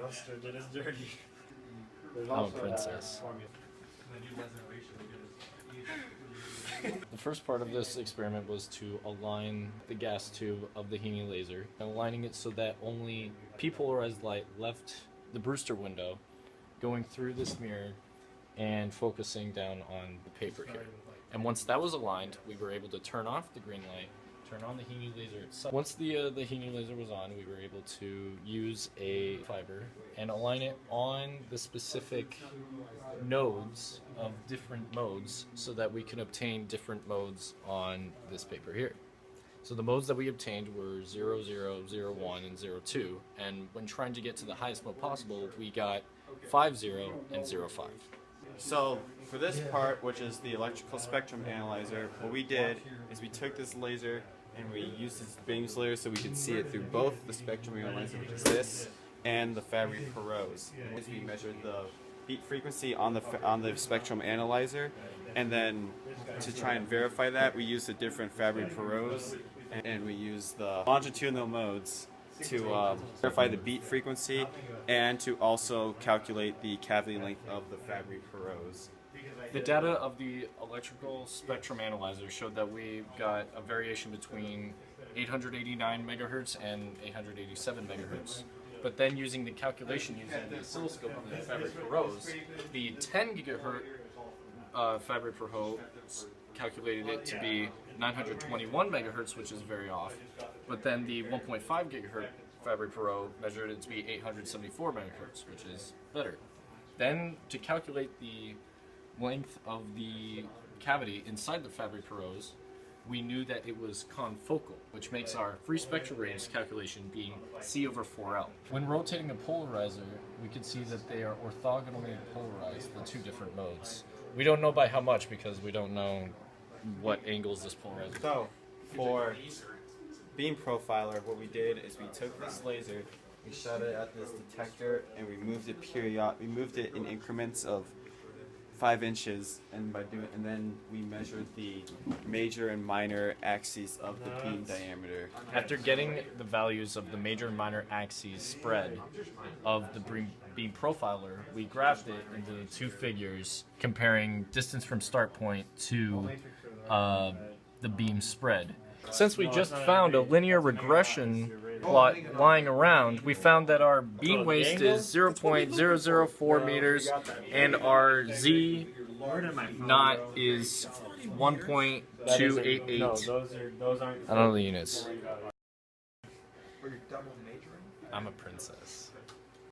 Duster did his dirty. I'm a princess. The first part of this experiment was to align the gas tube of the Heaney laser, aligning it so that only polarized light left the Brewster window, going through this mirror and focusing down on the paper here. And once that was aligned, we were able to turn off the green light, turn on the Heaney laser itself. Once the Heaney laser was on, we were able to use a fiber and align it on the specific nodes of different modes so that we can obtain different modes on this paper here. So the modes that we obtained were 0, 0, 0, 1, and 0, 2, and when trying to get to the highest mode possible, we got 5, 0, and 0, 5. So for this part, which is the electrical spectrum analyzer, what we did is we took this laser and we used this beam slitter so we could see it through both the spectrum analyzer, which is this, and the Fabry-Perot's. As we measured the beat frequency on the spectrum analyzer, and then to try and verify that, we used the different Fabry-Perot's, and we used the longitudinal modes to verify the beat frequency and to also calculate the cavity length of the Fabry-Perot's. The data of the electrical spectrum analyzer showed that we got a variation between 889 megahertz and 887 megahertz. But then using the calculation using the oscilloscope of the Fabry-Perot's, the 10 gigahertz Fabry-Perot calculated it to be 921 megahertz, which is very off. But then the 1.5 gigahertz Fabry-Perot measured it to be 874 megahertz, which is better. Then to calculate the length of the cavity inside the Fabry-Perot's, we knew that it was confocal, which makes our free spectral range calculation being C over 4L. When rotating a polarizer, we could see that they are orthogonally polarized, the two different modes. We don't know by how much because we don't know what angles this polarizer is. So for beam profiler, what we did is we took this laser, we shot it at this detector, and we moved it in increments of 5 inches, and then we measured the major and minor axes of the beam diameter. After getting the values of the major and minor axes spread of the beam profiler, we graphed it into the two figures comparing distance from start point to the beam spread. Since we just found a linear regression plot lying around, we found that our beam waist is 0.004 meters and our Z naught is 1.288. I don't know the units. I'm a princess.